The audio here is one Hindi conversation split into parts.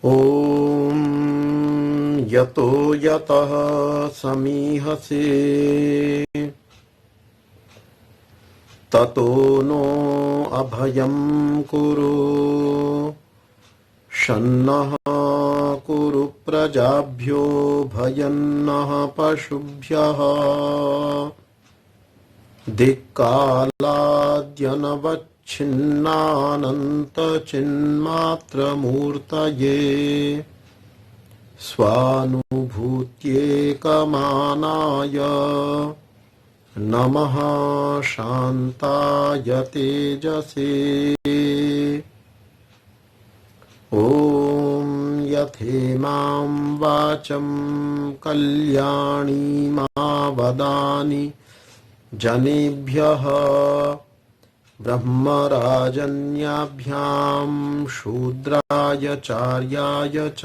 ॐ यतो यतः समीहसे ततो नो अभयं कुरु शन्नः कुरु प्रजाभ्यो भयन्नः पशुभ्यः दिक्कालाद्यनवच्छिन्नानन्तचिन्मात्रमूर्तये स्वानुभूत्येकमानाय नमः शान्ताय तेजसे। ॐ यथेमां वाचं कल्याणीमावदानि जनेभ्यः ब्रह्मराजन्याभ्यां शूद्राय चार्याय च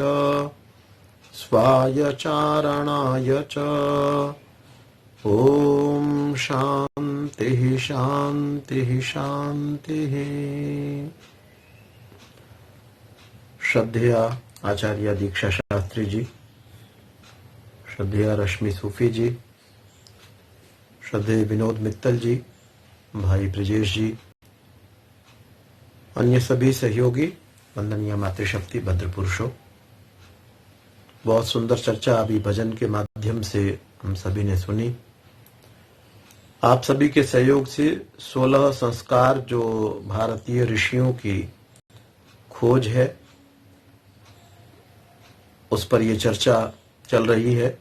स्वायचारणाय च। ॐ शान्तिः शान्तिः शान्तिः। श्रद्धेय आचार्य दीक्षा शास्त्री जी, श्रद्धेय रश्मि सूफी जी, श्रद्धेय विनोद मित्तल जी, भाई ब्रजेश जी, अन्य सभी सहयोगी, वंदनीय मातृशक्ति भद्र पुरुषों, बहुत सुंदर चर्चा अभी भजन के माध्यम से हम सभी ने सुनी। आप सभी के सहयोग से 16 संस्कार जो भारतीय ऋषियों की खोज है उस पर ये चर्चा चल रही है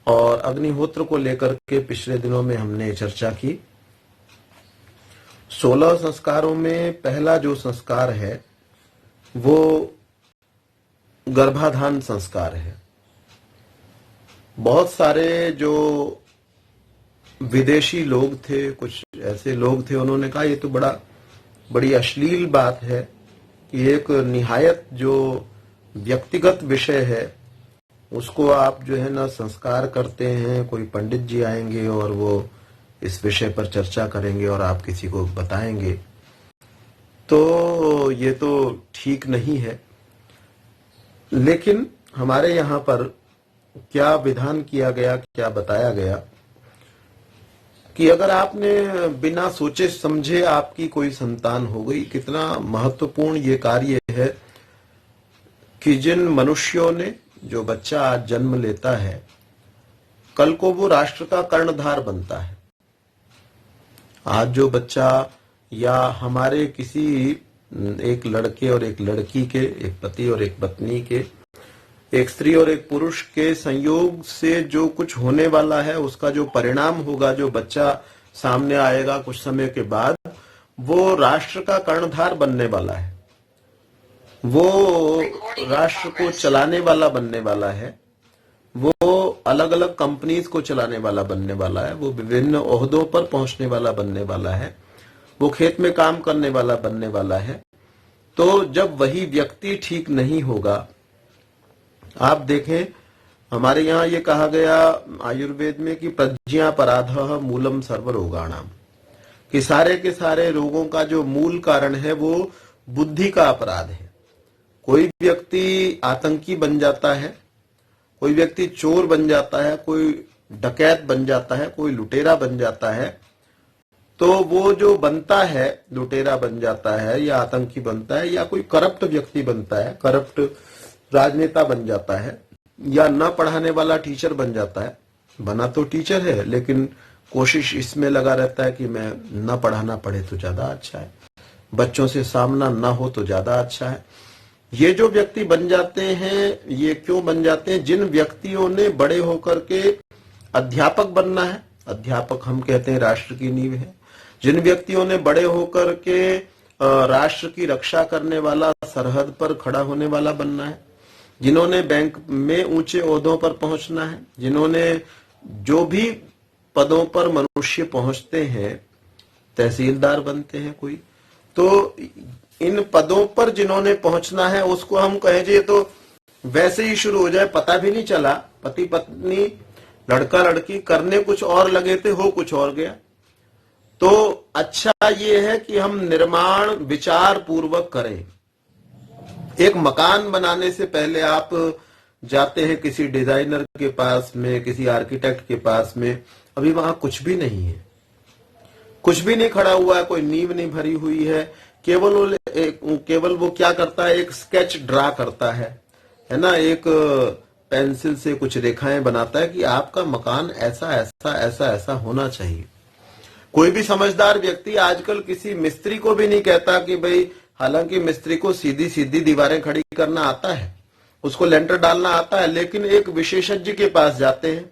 और अग्निहोत्र को लेकर के पिछले दिनों में हमने चर्चा की। 16 संस्कारों में पहला जो संस्कार है वो गर्भाधान संस्कार है। बहुत सारे जो विदेशी लोग थे, कुछ ऐसे लोग थे, उन्होंने कहा ये तो बड़ी अश्लील बात है कि एक निहायत जो व्यक्तिगत विषय है उसको आप जो है ना संस्कार करते हैं। कोई पंडित जी आएंगे और वो इस विषय पर चर्चा करेंगे और आप किसी को बताएंगे, तो ये तो ठीक नहीं है। लेकिन हमारे यहाँ पर क्या विधान किया गया, क्या बताया गया कि अगर आपने बिना सोचे समझे आपकी कोई संतान हो गई, कितना महत्वपूर्ण ये कार्य है कि जिन मनुष्यों ने जो बच्चा आज जन्म लेता है कल को वो राष्ट्र का कर्णधार बनता है। आज जो बच्चा या हमारे किसी एक लड़के और एक लड़की के, एक पति और एक पत्नी के, एक स्त्री और एक पुरुष के संयोग से जो कुछ होने वाला है उसका जो परिणाम होगा, जो बच्चा सामने आएगा कुछ समय के बाद, वो राष्ट्र का कर्णधार बनने वाला है, वो राष्ट्र को चलाने वाला बनने वाला है, वो अलग अलग कंपनीज को चलाने वाला बनने वाला है, वो विभिन्न ओहदों पर पहुंचने वाला बनने वाला है, वो खेत में काम करने वाला बनने वाला है। तो जब वही व्यक्ति ठीक नहीं होगा, आप देखें हमारे यहाँ ये कहा गया आयुर्वेद में कि प्रज्ञापराधः मूलम सर्व रोगाणाम, कि सारे के सारे रोगों का जो मूल कारण है वो बुद्धि का अपराध है। कोई व्यक्ति आतंकी बन जाता है, कोई व्यक्ति चोर बन जाता है, कोई डकैत बन जाता है, कोई लुटेरा बन जाता है, तो वो जो बनता है, लुटेरा बन जाता है या आतंकी बनता है या कोई करप्ट व्यक्ति बनता है, करप्ट राजनेता बन जाता है या न पढ़ाने वाला टीचर बन जाता है। बना तो टीचर है लेकिन कोशिश इसमें लगा रहता है कि मैं न पढ़ाना पड़े तो ज्यादा अच्छा है, बच्चों से सामना न हो तो ज्यादा अच्छा है। ये जो व्यक्ति बन जाते हैं, ये क्यों बन जाते हैं? जिन व्यक्तियों ने बड़े होकर के अध्यापक बनना है, अध्यापक हम कहते हैं राष्ट्र की नींव है, जिन व्यक्तियों ने बड़े होकर के राष्ट्र की रक्षा करने वाला, सरहद पर खड़ा होने वाला बनना है, जिन्होंने बैंक में ऊंचे ओहदों पर पहुंचना है, जिन्होंने जो भी पदों पर मनुष्य पहुंचते हैं, तहसीलदार बनते हैं कोई, तो इन पदों पर जिन्होंने पहुंचना है उसको हम कहें जी तो वैसे ही शुरू हो जाए, पता भी नहीं चला, पति पत्नी लड़का लड़की करने कुछ और लगे थे, हो कुछ और गया। तो अच्छा ये है कि हम निर्माण विचार पूर्वक करें। एक मकान बनाने से पहले आप जाते हैं किसी डिजाइनर के पास में, किसी आर्किटेक्ट के पास में, अभी वहां कुछ भी नहीं है, कुछ भी नहीं खड़ा हुआ है, कोई नींव नहीं भरी हुई है, केवल वो क्या करता है, एक स्केच ड्रा करता है ना, एक पेंसिल से कुछ रेखाएं बनाता है कि आपका मकान ऐसा ऐसा ऐसा ऐसा होना चाहिए। कोई भी समझदार व्यक्ति आजकल किसी मिस्त्री को भी नहीं कहता कि भाई, हालांकि मिस्त्री को सीधी सीधी दीवारें खड़ी करना आता है, उसको लेंटर डालना आता है, लेकिन एक विशेषज्ञ के पास जाते हैं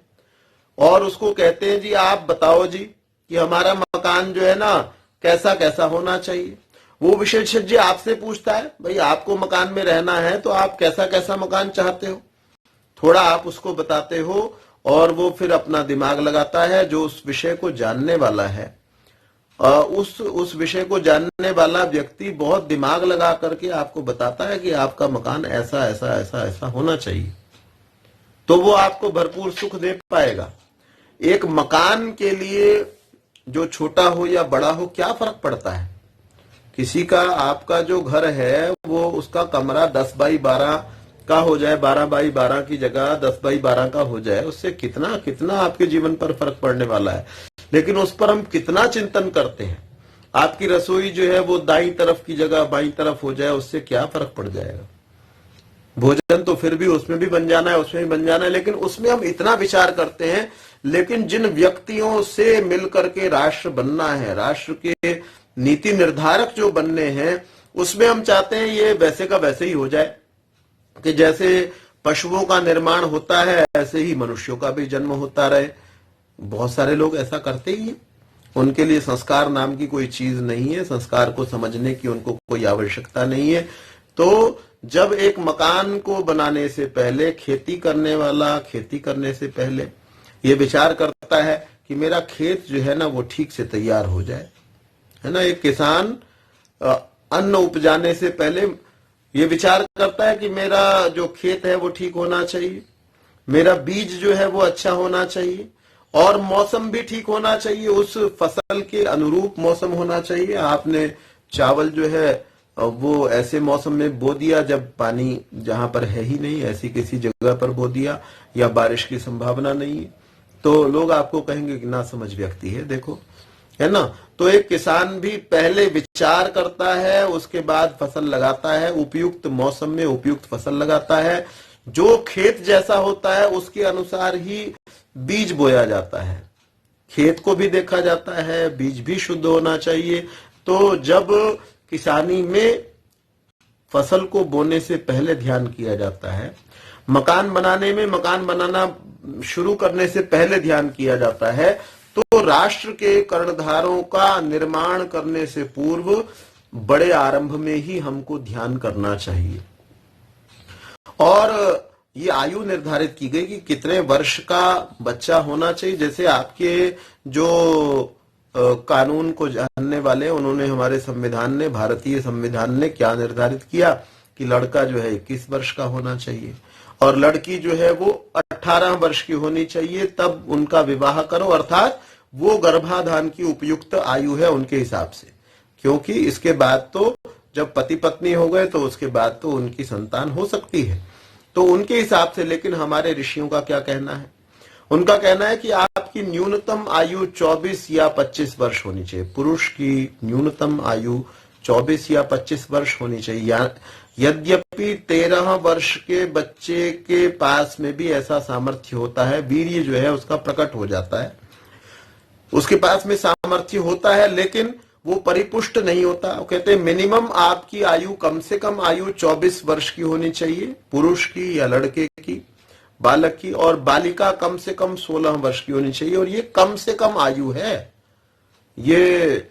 और उसको कहते हैं जी आप बताओ जी कि हमारा मकान जो है ना कैसा कैसा होना चाहिए। वो विशेषज्ञ आपसे पूछता है भाई आपको मकान में रहना है तो आप कैसा कैसा मकान चाहते हो, थोड़ा आप उसको बताते हो और वो फिर अपना दिमाग लगाता है। जो उस विषय को जानने वाला है, उस विषय को जानने वाला व्यक्ति बहुत दिमाग लगा करके आपको बताता है कि आपका मकान ऐसा ऐसा ऐसा ऐसा होना चाहिए, तो वो आपको भरपूर सुख दे पाएगा। एक मकान के लिए जो छोटा हो या बड़ा हो क्या फर्क पड़ता है। किसी का, आपका जो घर है वो उसका कमरा 10 बाई 12 का हो जाए, 12 बाई 12 की जगह 10 बाई 12 का हो जाए, उससे कितना कितना आपके जीवन पर फर्क पड़ने वाला है। लेकिन उस पर हम कितना चिंतन करते हैं। आपकी रसोई जो है वो दाईं तरफ की जगह बाईं तरफ हो जाए, उससे क्या फर्क पड़ जाएगा। भोजन तो फिर भी उसमें भी बन जाना है, उसमें भी बन जाना है, लेकिन उसमें हम इतना विचार करते हैं। लेकिन जिन व्यक्तियों से मिलकर के राष्ट्र बनना है, राष्ट्र के नीति निर्धारक जो बनने हैं, उसमें हम चाहते हैं ये वैसे का वैसे ही हो जाए कि जैसे पशुओं का निर्माण होता है ऐसे ही मनुष्यों का भी जन्म होता रहे। बहुत सारे लोग ऐसा करते ही हैं। उनके लिए संस्कार नाम की कोई चीज नहीं है, संस्कार को समझने की उनको कोई आवश्यकता नहीं है। तो जब एक मकान को बनाने से पहले खेती करने वाला खेती करने से पहले ये विचार करता है कि मेरा खेत जो है ना वो ठीक से तैयार हो जाए, है ना। एक किसान अन्न उपजाने से पहले ये विचार करता है कि मेरा जो खेत है वो ठीक होना चाहिए, मेरा बीज जो है वो अच्छा होना चाहिए और मौसम भी ठीक होना चाहिए, उस फसल के अनुरूप मौसम होना चाहिए। आपने चावल जो है वो ऐसे मौसम में बो दिया जब पानी जहां पर है ही नहीं, ऐसी किसी जगह पर बो दिया या बारिश की संभावना नहीं है, तो लोग आपको कहेंगे कि ना समझ व्यक्ति है, देखो, है ना। तो एक किसान भी पहले विचार करता है, उसके बाद फसल लगाता है, उपयुक्त मौसम में उपयुक्त फसल लगाता है। जो खेत जैसा होता है उसके अनुसार ही बीज बोया जाता है, खेत को भी देखा जाता है, बीज भी शुद्ध होना चाहिए। तो जब किसानी में फसल को बोने से पहले ध्यान किया जाता है, मकान बनाने में, मकान बनाना शुरू करने से पहले ध्यान किया जाता है, तो राष्ट्र के कर्णधारों का निर्माण करने से पूर्व बड़े आरंभ में ही हमको ध्यान करना चाहिए। और ये आयु निर्धारित की गई कि कितने वर्ष का बच्चा होना चाहिए। जैसे आपके जो कानून को जानने वाले, उन्होंने, हमारे संविधान ने, भारतीय संविधान ने क्या निर्धारित किया कि लड़का जो है 21 वर्ष का होना चाहिए और लड़की जो है वो 18 वर्ष की होनी चाहिए, तब उनका विवाह करो, अर्थात वो गर्भाधान की उपयुक्त आयु है उनके हिसाब से। क्योंकि इसके बाद तो जब पति पत्नी हो गए तो उसके बाद तो उनकी संतान हो सकती है, तो उनके हिसाब से। लेकिन हमारे ऋषियों का क्या कहना है? उनका कहना है कि आपकी न्यूनतम आयु 24 या 25 वर्ष होनी चाहिए। पुरुष की न्यूनतम आयु 24 या 25 वर्ष होनी चाहिए। यद्यपि 13 वर्ष के बच्चे के पास में भी ऐसा सामर्थ्य होता है, वीर्य जो है उसका प्रकट हो जाता है, उसके पास में सामर्थ्य होता है, लेकिन वो परिपुष्ट नहीं होता। वो कहते हैं मिनिमम आपकी आयु, कम से कम आयु 24 वर्ष की होनी चाहिए, पुरुष की या लड़के की, बालक की, और बालिका कम से कम 16 वर्ष की होनी चाहिए। और ये कम से कम आयु है, ये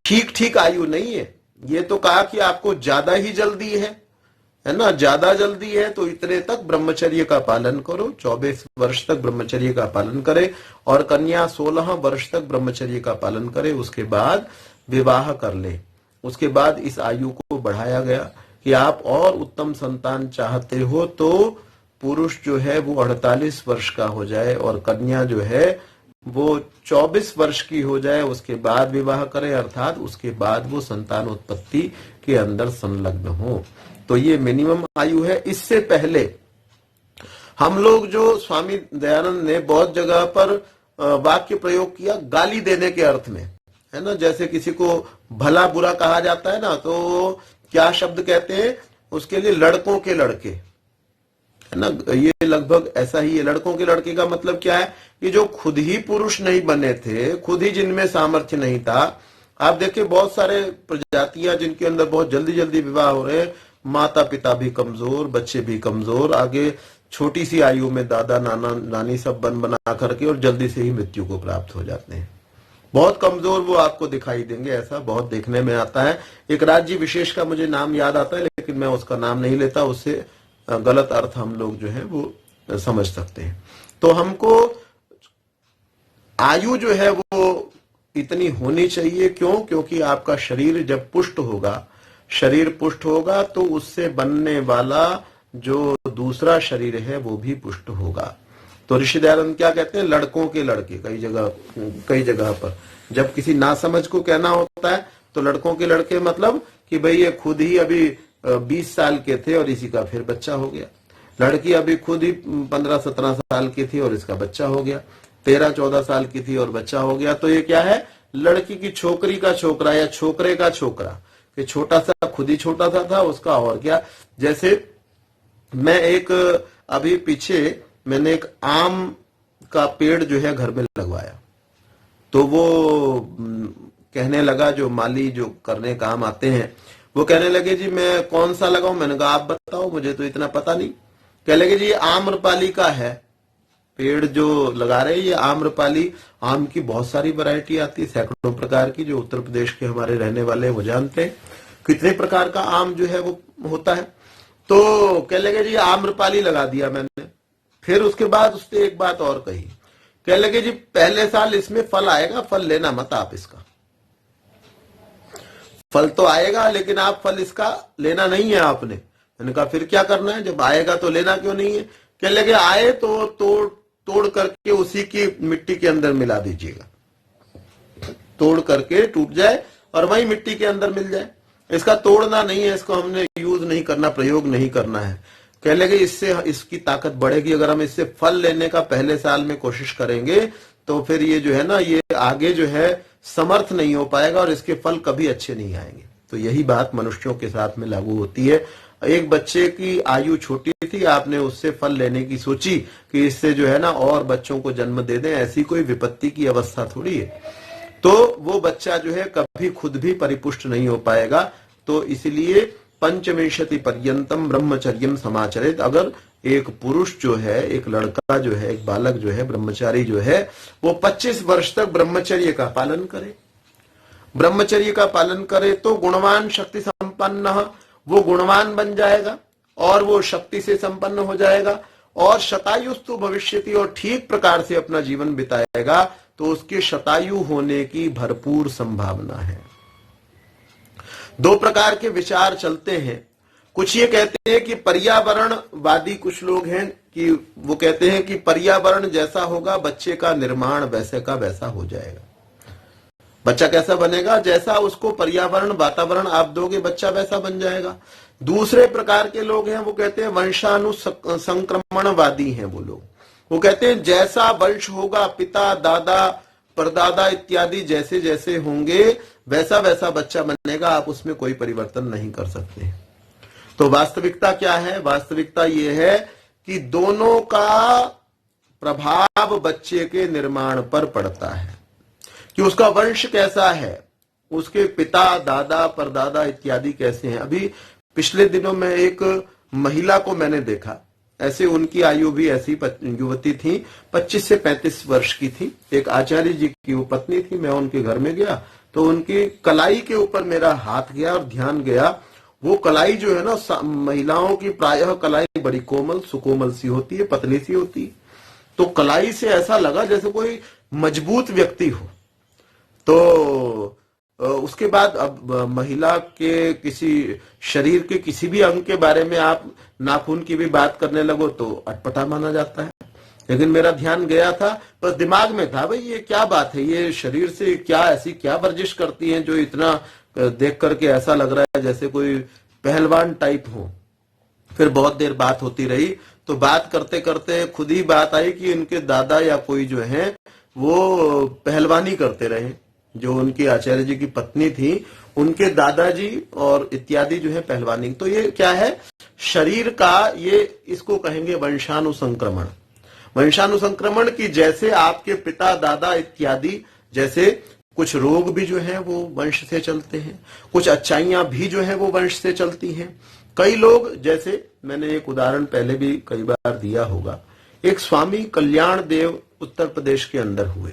ठीक ठीक आयु नहीं है। ये तो कहा कि आपको ज्यादा ही जल्दी है ना, ज्यादा जल्दी है तो इतने तक ब्रह्मचर्य का पालन करो, 24 वर्ष तक ब्रह्मचर्य का पालन करे, और कन्या 16 वर्ष तक ब्रह्मचर्य का पालन करे, उसके बाद विवाह कर ले। उसके बाद इस आयु को बढ़ाया गया कि आप और उत्तम संतान चाहते हो तो पुरुष जो है वो 48 वर्ष का हो जाए और कन्या जो है वो 24 वर्ष की हो जाए, उसके बाद विवाह करे, अर्थात उसके बाद वो संतान उत्पत्ति के अंदर संलग्न हो। तो ये मिनिमम आयु है। इससे पहले हम लोग जो स्वामी दयानंद ने बहुत जगह पर वाक्य प्रयोग किया गाली देने के अर्थ में, है ना, जैसे किसी को भला बुरा कहा जाता है ना, तो क्या शब्द कहते हैं उसके लिए, लड़कों के लड़के, है ना, ये लगभग ऐसा ही है। लड़कों के लड़के का मतलब क्या है कि जो खुद ही पुरुष नहीं बने थे, खुद ही जिनमें सामर्थ्य नहीं था। आप देखिए बहुत सारे प्रजातियां जिनके अंदर बहुत जल्दी जल्दी विवाह हो रहे हैं, माता पिता भी कमजोर, बच्चे भी कमजोर, आगे छोटी सी आयु में दादा नाना नानी सब बना करके और जल्दी से ही मृत्यु को प्राप्त हो जाते हैं। बहुत कमजोर वो आपको दिखाई देंगे, ऐसा बहुत देखने में आता है। एक राज्य विशेष का मुझे नाम याद आता है, लेकिन मैं उसका नाम नहीं लेता, उससे गलत अर्थ हम लोग जो है वो समझ सकते हैं। तो हमको आयु जो है वो इतनी होनी चाहिए। क्यों? क्योंकि आपका शरीर जब पुष्ट होगा, शरीर पुष्ट होगा तो उससे बनने वाला जो दूसरा शरीर है वो भी पुष्ट होगा। तो ऋषि दयानंद क्या कहते हैं, लड़कों के लड़के। कई जगह पर जब किसी नासमझ को कहना होता है तो लड़कों के लड़के मतलब कि भाई ये खुद ही अभी 20 साल के थे और इसी का फिर बच्चा हो गया। लड़की अभी खुद ही 15-17 साल की थी और इसका बच्चा हो गया। 13-14 साल की थी और बच्चा हो गया। तो ये क्या है, लड़की की छोकरी का छोकरा या छोकरे का छोकरा, कि छोटा सा खुद ही छोटा सा था उसका। और क्या, जैसे मैं एक अभी पीछे मैंने एक आम का पेड़ जो है घर में लगवाया, तो वो कहने लगा, जो माली जो करने काम आते हैं वो कहने लगे जी मैं कौन सा लगाऊं। मैंने कहा आप बताओ, मुझे तो इतना पता नहीं। कह लगे जी ये आम्रपाली का है पेड़ जो लगा रहे हैं, ये आम्रपाली। आम की बहुत सारी वैरायटी आती है, सैकड़ों प्रकार की, जो उत्तर प्रदेश के हमारे रहने वाले वो जानते हैं कितने प्रकार का आम जो है वो होता है। तो कह लगे जी आम्रपाली लगा दिया मैंने। फिर उसके बाद उसने एक बात और कही, कह लगे जी पहले साल इसमें फल आएगा, फल लेना मत आप इसका। फल तो आएगा लेकिन आप फल इसका लेना नहीं है आपने। मैंने कहा फिर क्या करना है, जब आएगा तो लेना क्यों नहीं है। कह लगे आए तो तोड़ करके उसी की मिट्टी के अंदर मिला दीजिएगा, तोड़ करके टूट जाए और वही मिट्टी के अंदर मिल जाए। इसका तोड़ना नहीं है, इसको हमने यूज नहीं करना, प्रयोग नहीं करना है। कह लगे इससे इसकी ताकत बढ़ेगी। अगर हम इससे फल लेने का पहले साल में कोशिश करेंगे तो फिर ये जो है ना, ये आगे जो है समर्थ नहीं हो पाएगा और इसके फल कभी अच्छे नहीं आएंगे। तो यही बात मनुष्यों के साथ में लागू होती है। एक बच्चे की आयु छोटी थी, आपने उससे फल लेने की सोची कि इससे जो है ना और बच्चों को जन्म दे दें, ऐसी कोई विपत्ति की अवस्था थोड़ी है। तो वो बच्चा जो है कभी खुद भी परिपुष्ट नहीं हो पाएगा। तो इसलिए पंचविंशति पर्यंतम ब्रह्मचर्यम समाचरित। अगर एक पुरुष जो है, एक लड़का जो है, एक बालक जो है, ब्रह्मचारी जो है, वो 25 वर्ष तक ब्रह्मचर्य का पालन करे, ब्रह्मचर्य का पालन करे तो गुणवान शक्ति संपन्न, वो गुणवान बन जाएगा और वो शक्ति से संपन्न हो जाएगा और शतायुस्तु भविष्यति, और ठीक प्रकार से अपना जीवन बिताएगा तो उसके शतायु होने की भरपूर संभावना है। दो प्रकार के विचार चलते हैं। कुछ ये कहते हैं कि पर्यावरणवादी कुछ लोग हैं कि वो कहते हैं कि पर्यावरण जैसा होगा बच्चे का निर्माण वैसे का वैसा हो जाएगा। बच्चा कैसा बनेगा, जैसा उसको पर्यावरण वातावरण आप दोगे बच्चा वैसा बन जाएगा। दूसरे प्रकार के लोग हैं वो कहते हैं वंशानुसंक्रमणवादी हैं वो लोग। वो कहते हैं जैसा वंश होगा, पिता दादा परदादा इत्यादि जैसे जैसे होंगे वैसा वैसा बच्चा बनेगा, आप उसमें कोई परिवर्तन नहीं कर सकते। तो वास्तविकता क्या है, वास्तविकता ये है कि दोनों का प्रभाव बच्चे के निर्माण पर पड़ता है कि उसका वंश कैसा है, उसके पिता दादा परदादा इत्यादि कैसे हैं। अभी पिछले दिनों में एक महिला को मैंने देखा, ऐसे उनकी आयु भी ऐसी युवती थी, 25 से 35 वर्ष की थी। एक आचार्य जी की वो पत्नी थी। मैं उनके घर में गया तो उनकी कलाई के ऊपर मेरा हाथ गया और ध्यान गया। वो कलाई जो है ना, महिलाओं की प्रायः कलाई बड़ी कोमल सुकोमल सी होती है, पतली सी होती है। तो कलाई से ऐसा लगा जैसे कोई मजबूत व्यक्ति हो। तो उसके बाद अब महिला के किसी शरीर के किसी भी अंग के बारे में आप नाखून की भी बात करने लगो तो अटपटा माना जाता है। लेकिन मेरा ध्यान गया था, बस दिमाग में था भाई ये क्या बात है, ये शरीर से क्या ऐसी क्या वर्जिश करती हैं जो इतना देख करके ऐसा लग रहा है जैसे कोई पहलवान टाइप हो। फिर बहुत देर बात होती रही, तो बात करते करते खुद ही बात आई कि उनके दादा या कोई जो है वो पहलवानी करते रहे। जो उनकी आचार्य जी की पत्नी थी, उनके दादाजी और इत्यादि जो है पहलवानी। तो ये क्या है, शरीर का ये इसको कहेंगे वंशानुसंक्रमण। वंशानुसंक्रमण की जैसे आपके पिता दादा इत्यादि जैसे कुछ रोग भी जो है वो वंश से चलते हैं, कुछ अच्छाइयां भी जो है वो वंश से चलती हैं। कई लोग, जैसे मैंने एक उदाहरण पहले भी कई बार दिया होगा, एक स्वामी कल्याण देव उत्तर प्रदेश के अंदर हुए।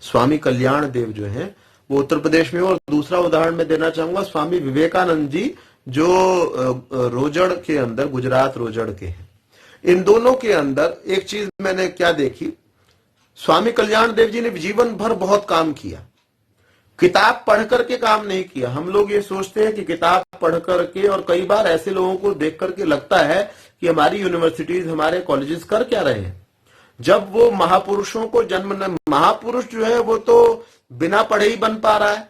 स्वामी कल्याण देव जो है वो उत्तर प्रदेश में। और दूसरा उदाहरण मैं देना चाहूंगा, स्वामी विवेकानंद जी जो रोजड़ के अंदर, गुजरात रोजड़ के हैं। इन दोनों के अंदर एक चीज मैंने क्या देखी, स्वामी कल्याण देव जी ने जीवन भर बहुत काम किया, किताब पढ़ करके काम नहीं किया। हम लोग ये सोचते हैं कि किताब पढ़ करके, और कई बार ऐसे लोगों को देख करके लगता है कि हमारी यूनिवर्सिटीज, हमारे कॉलेजेस कर क्या रहे हैं, जब वो महापुरुषों को जन्म। महापुरुष जो है वो तो बिना पढ़े ही बन पा रहा है,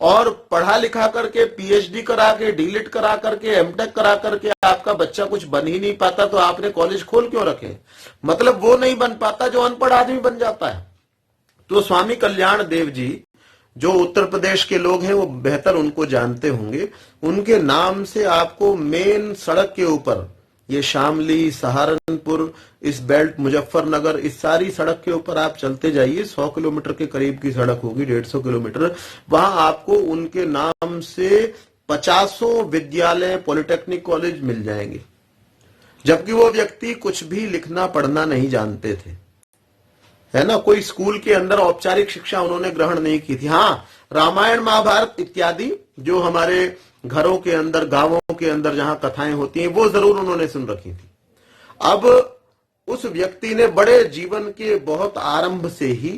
और पढ़ा लिखा करके पीएचडी करा के, डीलिट करा करके, एमटेक करा करके आपका बच्चा कुछ बन ही नहीं पाता, तो आपने कॉलेज खोल क्यों रखे? मतलब वो नहीं बन पाता जो अनपढ़ आदमी बन जाता है। तो स्वामी कल्याण देव जी, जो उत्तर प्रदेश के लोग हैं वो बेहतर उनको जानते होंगे, उनके नाम से आपको मेन सड़क के ऊपर, ये शामली, सहारनपुर, इस बेल्ट, मुजफ्फरनगर, इस सारी सड़क के ऊपर आप चलते जाइए, 100 किलोमीटर के करीब की सड़क होगी, 150 किलोमीटर, वहां आपको उनके नाम से 50 विद्यालय, पॉलिटेक्निक कॉलेज मिल जाएंगे। जबकि वो व्यक्ति कुछ भी लिखना पढ़ना नहीं जानते थे, है ना। कोई स्कूल के अंदर औपचारिक शिक्षा उन्होंने ग्रहण नहीं की थी। हाँ, रामायण महाभारत इत्यादि जो हमारे घरों के अंदर, गांवों के अंदर जहां कथाएं होती हैं, वो जरूर उन्होंने सुन रखी थी। अब उस व्यक्ति ने बड़े जीवन के बहुत आरंभ से ही,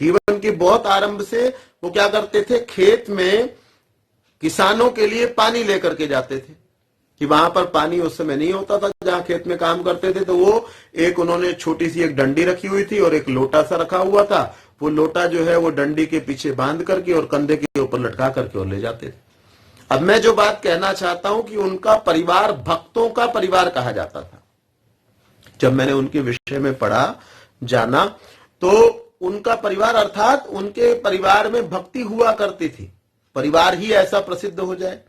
जीवन के बहुत आरंभ से वो क्या करते थे, खेत में किसानों के लिए पानी लेकर के जाते थे। कि वहां पर पानी उस समय नहीं होता था जहां खेत में काम करते थे, तो वो एक उन्होंने छोटी सी एक डंडी रखी हुई थी और एक लोटा सा रखा हुआ था। वो लोटा जो है वो डंडी के पीछे बांध करके और कंधे के ऊपर लटका करके और ले जाते थे। अब मैं जो बात कहना चाहता हूं कि उनका परिवार भक्तों का परिवार कहा जाता था। जब मैंने उनके विषय में पढ़ा, जाना, तो उनका परिवार, अर्थात उनके परिवार में भक्ति हुआ करती थी। परिवार ही ऐसा प्रसिद्ध हो जाए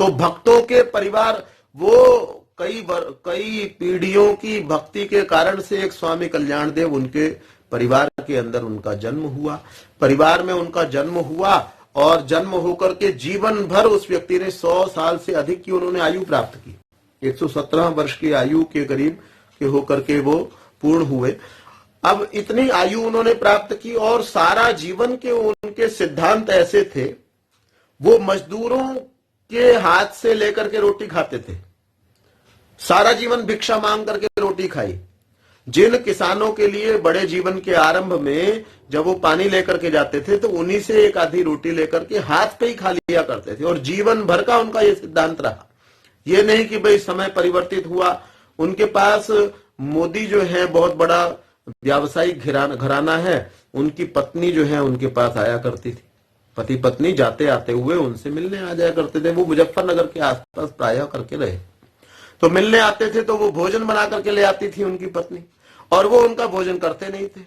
तो भक्तों के परिवार, वो कई पीढ़ियों की भक्ति के कारण से एक स्वामी कल्याण देव, उनके परिवार के अंदर उनका जन्म हुआ। परिवार में उनका जन्म हुआ और जन्म होकर के जीवन भर उस व्यक्ति ने 100 साल से अधिक की उन्होंने आयु प्राप्त की। 117 वर्ष की आयु के करीब के होकर के वो पूर्ण हुए। अब इतनी आयु उन्होंने प्राप्त की और सारा जीवन के उनके सिद्धांत ऐसे थे, वो मजदूरों के हाथ से लेकर के रोटी खाते थे। सारा जीवन भिक्षा मांग करके रोटी खाई। जिन किसानों के लिए बड़े जीवन के आरंभ में जब वो पानी लेकर के जाते थे तो उन्हीं से एक आधी रोटी लेकर के हाथ पे ही खा लिया करते थे, और जीवन भर का उनका ये सिद्धांत रहा। ये नहीं कि भाई समय परिवर्तित हुआ। उनके पास मोदी जो है बहुत बड़ा व्यावसायिक घराना है, उनकी पत्नी जो है उनके पास आया करती थी। पति पत्नी जाते आते हुए उनसे मिलने आ जाया करते थे। वो मुजफ्फरनगर के आसपास प्रायः करके रहे, तो मिलने आते थे तो वो भोजन बना करके ले आती थी उनकी पत्नी, और वो उनका भोजन करते नहीं थे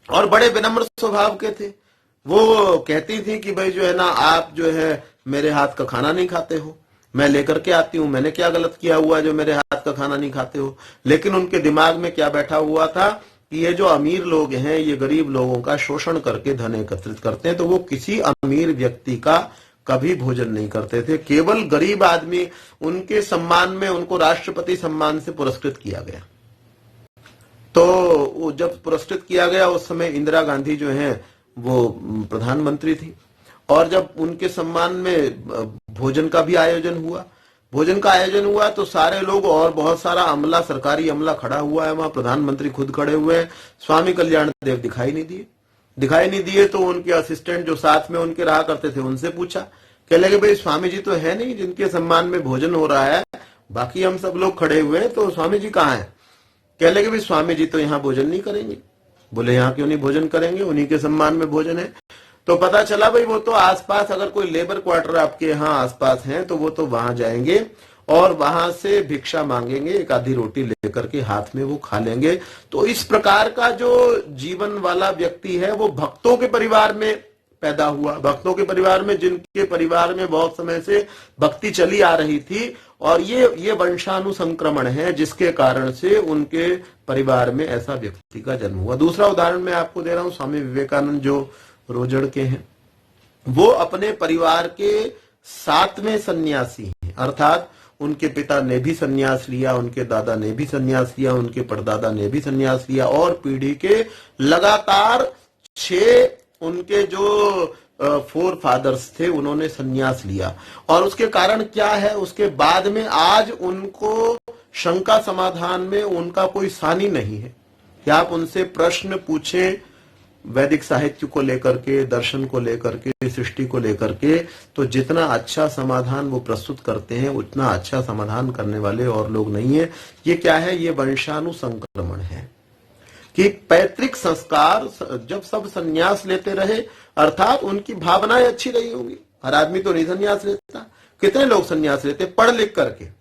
और बड़े विनम्र स्वभाव के थे। वो कहती थी कि भाई जो है ना, आप जो है मेरे हाथ का खाना नहीं खाते हो, मैं लेकर के आती हूं, मैंने क्या गलत किया हुआ जो मेरे हाथ का खाना नहीं खाते हो। लेकिन उनके दिमाग में क्या बैठा हुआ था कि ये जो अमीर लोग हैं ये गरीब लोगों का शोषण करके धन एकत्रित करते हैं, तो वो किसी अमीर व्यक्ति का कभी भोजन नहीं करते थे। केवल गरीब आदमी, उनके सम्मान में उनको राष्ट्रपति सम्मान से पुरस्कृत किया गया। तो जब पुरस्कृत किया गया उस समय इंदिरा गांधी जो है वो प्रधानमंत्री थी, और जब उनके सम्मान में भोजन का भी आयोजन हुआ, तो सारे लोग और बहुत सारा अमला, सरकारी अमला खड़ा हुआ है वहां, प्रधानमंत्री खुद खड़े हुए हैं। स्वामी कल्याण देव दिखाई नहीं दिए तो उनके असिस्टेंट जो साथ में उनके रहा करते थे उनसे पूछा, कह लगे भाई स्वामी जी तो है नहीं जिनके सम्मान में भोजन हो रहा है, बाकी हम सब लोग खड़े हुए हैं, तो स्वामी जी कहाँ हैं? कह लगे भाई स्वामी जी तो यहाँ भोजन नहीं करेंगे। बोले यहाँ क्यों नहीं भोजन करेंगे, उन्हीं के सम्मान में भोजन है। तो पता चला भाई वो तो आसपास अगर कोई लेबर क्वार्टर आपके यहाँ आसपास हैं तो वो तो वहां जाएंगे और वहां से भिक्षा मांगेंगे, एक आधी रोटी लेकर के हाथ में वो खा लेंगे। तो इस प्रकार का जो जीवन वाला व्यक्ति है वो भक्तों के परिवार में पैदा हुआ, भक्तों के परिवार में, जिनके परिवार में बहुत समय से भक्ति चली आ रही थी, और ये वंशानुसंक्रमण है जिसके कारण से उनके परिवार में ऐसा व्यक्ति का जन्म हुआ। दूसरा उदाहरण मैं आपको दे रहा हूं, स्वामी विवेकानंद जो रोजड़ के हैं, वो अपने परिवार के 7वें सन्यासी हैं, अर्थात उनके पिता ने भी सन्यास लिया, उनके दादा ने भी सन्यास लिया, उनके परदादा ने भी सन्यास लिया, और पीढ़ी के लगातार 6 उनके जो 4 फादर्स थे उन्होंने सन्यास लिया। और उसके कारण क्या है, उसके बाद में आज उनको शंका समाधान में उनका कोई सानी नहीं है कि आप उनसे प्रश्न पूछें वैदिक साहित्य को लेकर के, दर्शन को लेकर के, सृष्टि को लेकर के, तो जितना अच्छा समाधान वो प्रस्तुत करते हैं उतना अच्छा समाधान करने वाले और लोग नहीं है। ये क्या है, ये वंशानुसंक्रमण है कि पैतृक संस्कार, जब सब सन्यास लेते रहे, अर्थात उनकी भावनाएं अच्छी रही होंगी। हर आदमी तो नहीं सन्यास लेता, कितने लोग सन्यास लेते पढ़ लिख करके।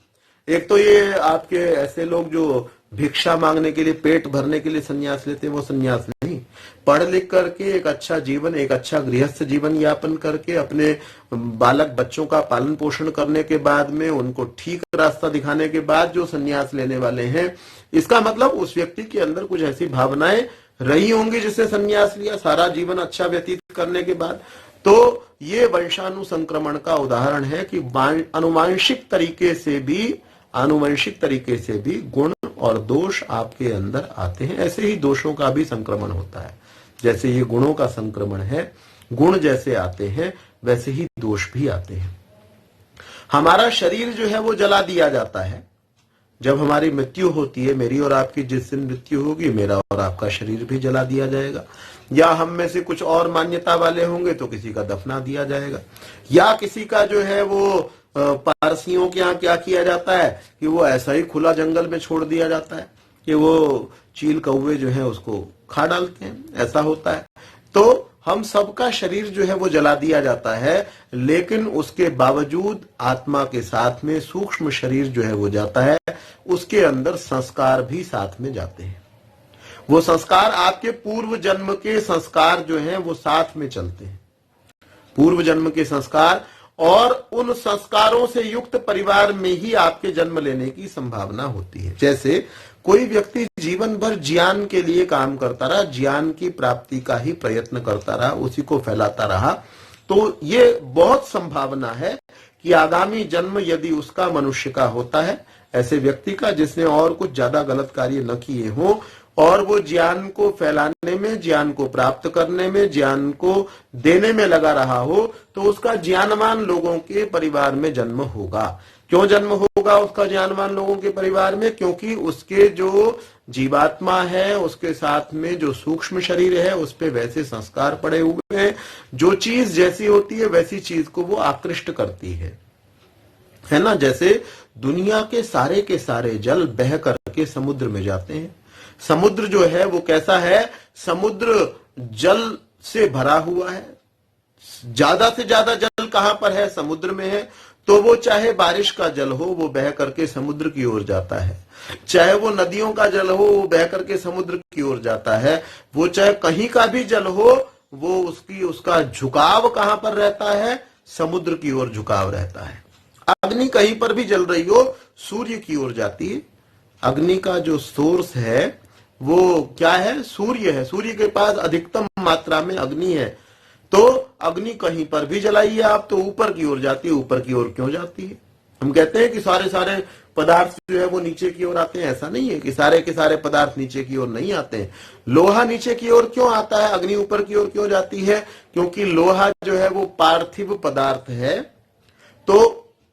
एक तो ये आपके ऐसे लोग जो भिक्षा मांगने के लिए, पेट भरने के लिए सन्यास लेते हैं, वो सन्यास नहीं। पढ़ लिख करके एक अच्छा जीवन, एक अच्छा गृहस्थ जीवन यापन करके अपने बालक बच्चों का पालन पोषण करने के बाद में उनको ठीक रास्ता दिखाने के बाद जो सन्यास लेने वाले हैं, इसका मतलब उस व्यक्ति के अंदर कुछ ऐसी भावनाएं रही होंगी जिससे सन्यास लिया सारा जीवन अच्छा व्यतीत करने के बाद। तो ये वंशानुसंक्रमण का उदाहरण है कि आनुवंशिक तरीके से भी गुण और दोष आपके अंदर आते हैं। ऐसे ही दोषों का भी संक्रमण होता है। जैसे ये गुणों का संक्रमण है, गुण जैसे आते हैं वैसे ही दोष भी आते हैं। हमारा शरीर जो है वो जला दिया जाता है जब हमारी मृत्यु होती है। मेरी और आपकी जिस दिन मृत्यु होगी, मेरा और आपका शरीर भी जला दिया जाएगा। या हम में से कुछ और मान्यता वाले होंगे तो किसी का दफना दिया जाएगा, या किसी का जो है वो पारसियों के यहाँ क्या किया जाता है कि वो ऐसा ही खुला जंगल में छोड़ दिया जाता है कि वो चील कौवे जो है उसको खा डालते हैं, ऐसा होता है। तो हम सबका शरीर जो है वो जला दिया जाता है, लेकिन उसके बावजूद आत्मा के साथ में सूक्ष्म शरीर जो है वो जाता है, उसके अंदर संस्कार भी साथ में जाते हैं। वो संस्कार आपके पूर्व जन्म के संस्कार जो हैं वो साथ में चलते हैं, पूर्व जन्म के संस्कार, और उन संस्कारों से युक्त परिवार में ही आपके जन्म लेने की संभावना होती है। जैसे कोई व्यक्ति जीवन भर ज्ञान के लिए काम करता रहा, ज्ञान की प्राप्ति का ही प्रयत्न करता रहा, उसी को फैलाता रहा, तो ये बहुत संभावना है कि आगामी जन्म यदि उसका मनुष्य का होता है, ऐसे व्यक्ति का जिसने और कुछ ज्यादा गलत कार्य न किए हो, और वो ज्ञान को फैलाने में, ज्ञान को प्राप्त करने में, ज्ञान को देने में लगा रहा हो, तो उसका ज्ञानवान लोगों के परिवार में जन्म होगा। क्यों जन्म होगा उसका ज्ञानवान लोगों के परिवार में? क्योंकि उसके जो जीवात्मा है, उसके साथ में जो सूक्ष्म शरीर है, उस पे वैसे संस्कार पड़े हुए हैं। जो चीज जैसी होती है वैसी चीज को वो आकृष्ट करती है ना। जैसे दुनिया के सारे जल बह करके समुद्र में जाते हैं। समुद्र जो है वो कैसा है? समुद्र जल से भरा हुआ है। ज्यादा से ज्यादा जल कहां पर है? समुद्र में है। तो वो चाहे बारिश का जल हो, वो बह करके समुद्र की ओर जाता है, चाहे वो नदियों का जल हो, वो बह करके समुद्र की ओर जाता है, वो चाहे कहीं का भी जल हो, वो उसका झुकाव कहां पर रहता है? समुद्र की ओर झुकाव रहता है। अग्नि कहीं पर भी जल रही हो, सूर्य की ओर जाती है। अग्नि का जो सोर्स है वो क्या है? सूर्य है। सूर्य के पास अधिकतम मात्रा में अग्नि है, तो अग्नि कहीं पर भी जलाइए आप तो ऊपर की ओर जाती है। ऊपर की ओर क्यों जाती है? हम कहते हैं कि सारे पदार्थ जो है वो नीचे की ओर आते हैं। ऐसा नहीं है कि सारे के सारे पदार्थ नीचे की ओर नहीं आते हैं। लोहा नीचे की ओर क्यों आता है? अग्नि ऊपर की ओर क्यों जाती है? क्योंकि लोहा जो है वो पार्थिव पदार्थ है। तो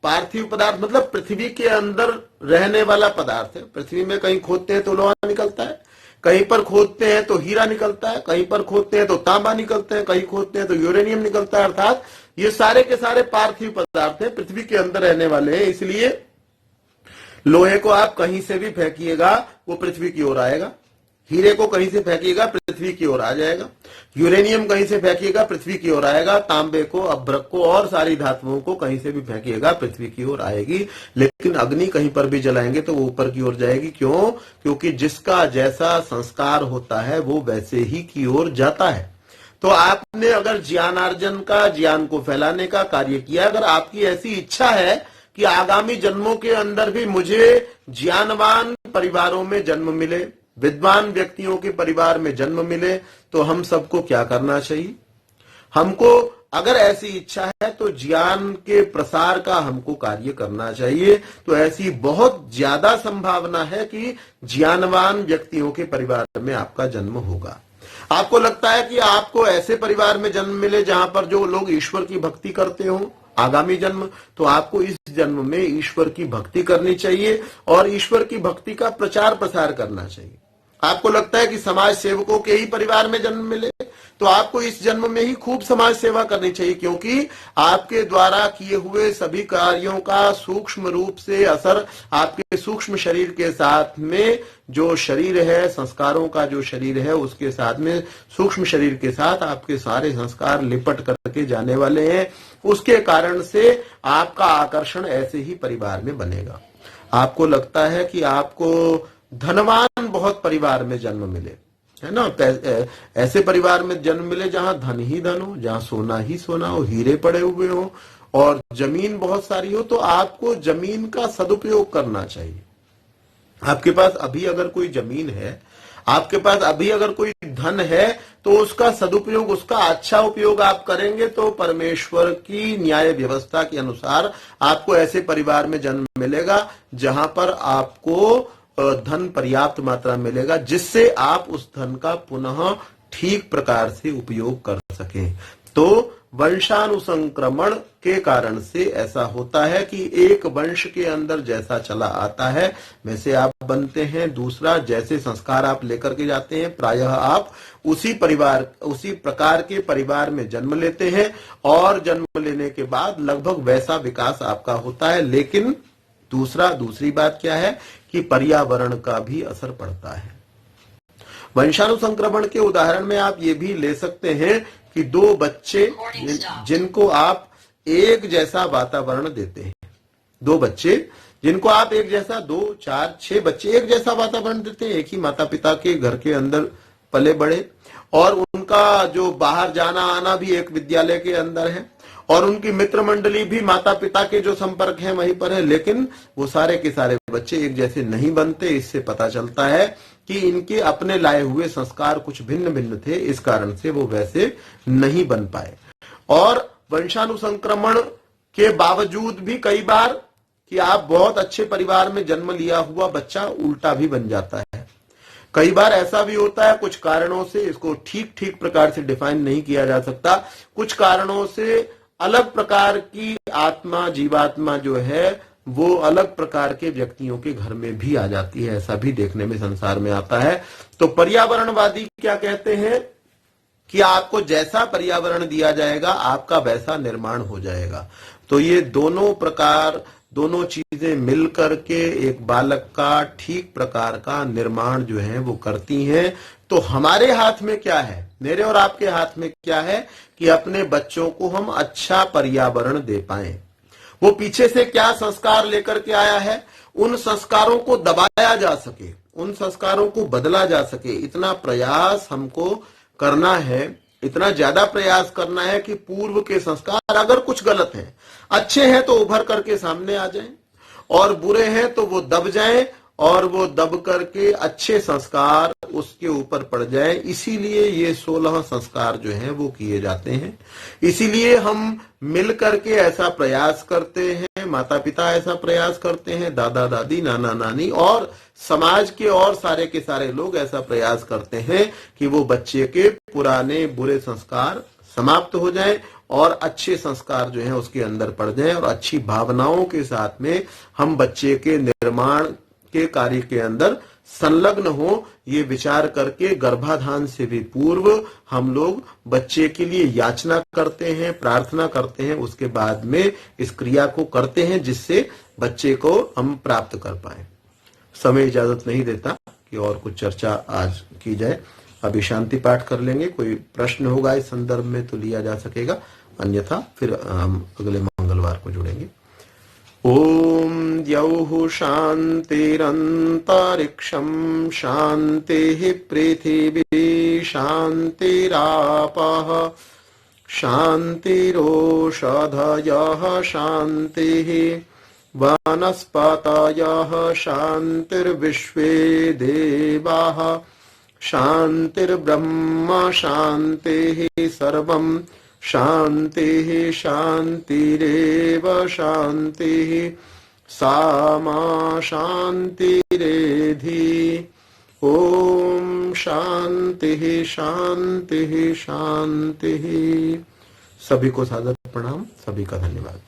पार्थिव पदार्थ मतलब पृथ्वी के अंदर रहने वाला पदार्थ है। पृथ्वी में कहीं खोदते हैं तो लोहा निकलता है, कहीं पर खोदते हैं तो हीरा निकलता है, कहीं पर खोदते हैं तो तांबा निकलते हैं, कहीं खोदते हैं तो यूरेनियम निकलता है। अर्थात ये सारे के सारे पार्थिव पदार्थ हैं, पृथ्वी के अंदर रहने वाले हैं। इसलिए लोहे को आप कहीं से भी फेंकिएगा वो पृथ्वी की ओर आएगा। हीरे को कहीं से फेंकिएगा पृथ्वी की ओर आ जाएगा, यूरेनियम कहीं से फेंकिएगा पृथ्वी की ओर आएगा, तांबे को, अभ्रक को और सारी धातुओं को कहीं से भी फेंकिएगा पृथ्वी की ओर आएगी। लेकिन अग्नि कहीं पर भी जलाएंगे तो वो ऊपर की ओर जाएगी। क्यों? क्योंकि जिसका जैसा संस्कार होता है वो वैसे ही की ओर जाता है। तो आपने अगर ज्ञानार्जन का, ज्ञान को फैलाने का कार्य किया, अगर आपकी ऐसी इच्छा है कि आगामी जन्मों के अंदर भी मुझे ज्ञानवान परिवारों में जन्म मिले, विद्वान व्यक्तियों के परिवार में जन्म मिले, तो हम सबको क्या करना चाहिए? हमको अगर ऐसी इच्छा है तो ज्ञान के प्रसार का हमको कार्य करना चाहिए। तो ऐसी बहुत ज्यादा संभावना है कि ज्ञानवान व्यक्तियों के परिवार में आपका जन्म होगा। आपको लगता है कि आपको ऐसे परिवार में जन्म मिले जहां पर जो लोग ईश्वर की भक्ति करते हो, आगामी जन्म, तो आपको इस जन्म में ईश्वर की भक्ति करनी चाहिए और ईश्वर की भक्ति का प्रचार प्रसार करना चाहिए। आपको लगता है कि समाज सेवकों के ही परिवार में जन्म मिले, तो आपको इस जन्म में ही खूब समाज सेवा करनी चाहिए, क्योंकि आपके द्वारा किए हुए सभी कार्यों का सूक्ष्म रूप से असर आपके सूक्ष्म शरीर के साथ में, जो शरीर है, संस्कारों का जो शरीर है उसके साथ में, सूक्ष्म शरीर के साथ आपके सारे संस्कार लिपट करके जाने वाले हैं। उसके कारण से आपका आकर्षण ऐसे ही परिवार में बनेगा। आपको लगता है कि आपको धनवान बहुत परिवार में जन्म मिले, है ना, ऐसे परिवार में जन्म मिले जहां धन ही धन हो, जहां सोना ही सोना हो, हीरे पड़े हुए हो और जमीन बहुत सारी हो, तो आपको जमीन का सदुपयोग करना चाहिए। आपके पास अभी अगर कोई जमीन है, आपके पास अभी अगर कोई धन है, तो उसका सदुपयोग, उसका अच्छा उपयोग आप करेंगे तो परमेश्वर की न्याय व्यवस्था के अनुसार आपको ऐसे परिवार में जन्म मिलेगा जहां पर आपको धन पर्याप्त मात्रा मिलेगा, जिससे आप उस धन का पुनः ठीक प्रकार से उपयोग कर सकें। तो वंशानुसंक्रमण के कारण से ऐसा होता है कि एक वंश के अंदर जैसा चला आता है वैसे आप बनते हैं। दूसरा, जैसे संस्कार आप लेकर के जाते हैं प्रायः आप उसी प्रकार के परिवार में जन्म लेते हैं और जन्म लेने के बाद लगभग वैसा विकास आपका होता है। लेकिन दूसरी बात क्या है कि पर्यावरण का भी असर पड़ता है। वंशानुसंक्रमण के उदाहरण में आप ये भी ले सकते हैं कि दो बच्चे जिनको आप एक जैसा वातावरण देते हैं, दो बच्चे जिनको आप एक जैसा, 2, 4, 6 बच्चे एक जैसा वातावरण देते हैं, एक ही माता पिता के घर के अंदर पले बड़े, और उनका जो बाहर जाना आना भी एक विद्यालय के अंदर है और उनकी मित्र मंडली भी माता पिता के जो संपर्क है वहीं पर है, लेकिन वो सारे के सारे बच्चे एक जैसे नहीं बनते। इससे पता चलता है कि इनके अपने लाए हुए संस्कार कुछ भिन्न भिन्न थे, इस कारण से वो वैसे नहीं बन पाए। और वंशानुसंक्रमण के बावजूद भी कई बार कि आप बहुत अच्छे परिवार में जन्म लिया हुआ बच्चा उल्टा भी बन जाता है। कई बार ऐसा भी होता है, कुछ कारणों से, इसको ठीक प्रकार से डिफाइन नहीं किया जा सकता, कुछ कारणों से अलग प्रकार की आत्मा, जीवात्मा जो है वो अलग प्रकार के व्यक्तियों के घर में भी आ जाती है। ऐसा भी देखने में संसार में आता है। तो पर्यावरणवादी क्या कहते हैं कि आपको जैसा पर्यावरण दिया जाएगा आपका वैसा निर्माण हो जाएगा। तो ये दोनों चीजें मिल करके एक बालक का ठीक प्रकार का निर्माण जो है वो करती हैं। तो हमारे हाथ में क्या है, मेरे और आपके हाथ में क्या है कि अपने बच्चों को हम अच्छा पर्यावरण दे पाएं। वो पीछे से क्या संस्कार लेकर के आया है, उन संस्कारों को दबाया जा सके, उन संस्कारों को बदला जा सके, इतना प्रयास हमको करना है, इतना ज्यादा प्रयास करना है कि पूर्व के संस्कार अगर कुछ गलत हैं, अच्छे हैं तो उभर करके सामने आ जाएं और बुरे हैं तो वो दब जाएं और वो दब करके अच्छे संस्कार उसके ऊपर पड़ जाए। इसीलिए ये 16 संस्कार जो हैं वो किए जाते हैं। इसीलिए हम मिल करके ऐसा प्रयास करते हैं, माता पिता ऐसा प्रयास करते हैं, दादा दादी, नाना नानी और समाज के और सारे के सारे लोग ऐसा प्रयास करते हैं कि वो बच्चे के पुराने बुरे संस्कार समाप्त हो जाएं और अच्छे संस्कार जो हैं उसके अंदर पड़ जाएं और अच्छी भावनाओं के साथ में हम बच्चे के निर्माण के कार्य के अंदर संलग्न हो। ये विचार करके गर्भाधान से भी पूर्व हम लोग बच्चे के लिए याचना करते हैं, प्रार्थना करते हैं, उसके बाद में इस क्रिया को करते हैं जिससे बच्चे को हम प्राप्त कर पाए। समय इजाजत नहीं देता कि की और कुछ चर्चा आज की जाए। अभी शांति पाठ कर लेंगे, कोई प्रश्न होगा इस संदर्भ में तो लिया जा सकेगा, अन्यथा फिर हम अगले मंगलवार को जुड़ेंगे। ओम द्यौः शान्तिरन्तरिक्षं शान्तिः पृथिवी शान्तिरापः शान्तिरोषधयः शान्तिः वनस्पतयः शान्तिर्विश्वे देवाः शान्तिर्ब्रह्म शान्तिः सर्वं शान्तिः शान्तिरेव शान्तिः सा मा शान्तिरेधि। ओम शांतिः शांतिः शांतिः। सभी को सादर प्रणाम, सभी का धन्यवाद।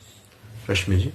रश्मि जी।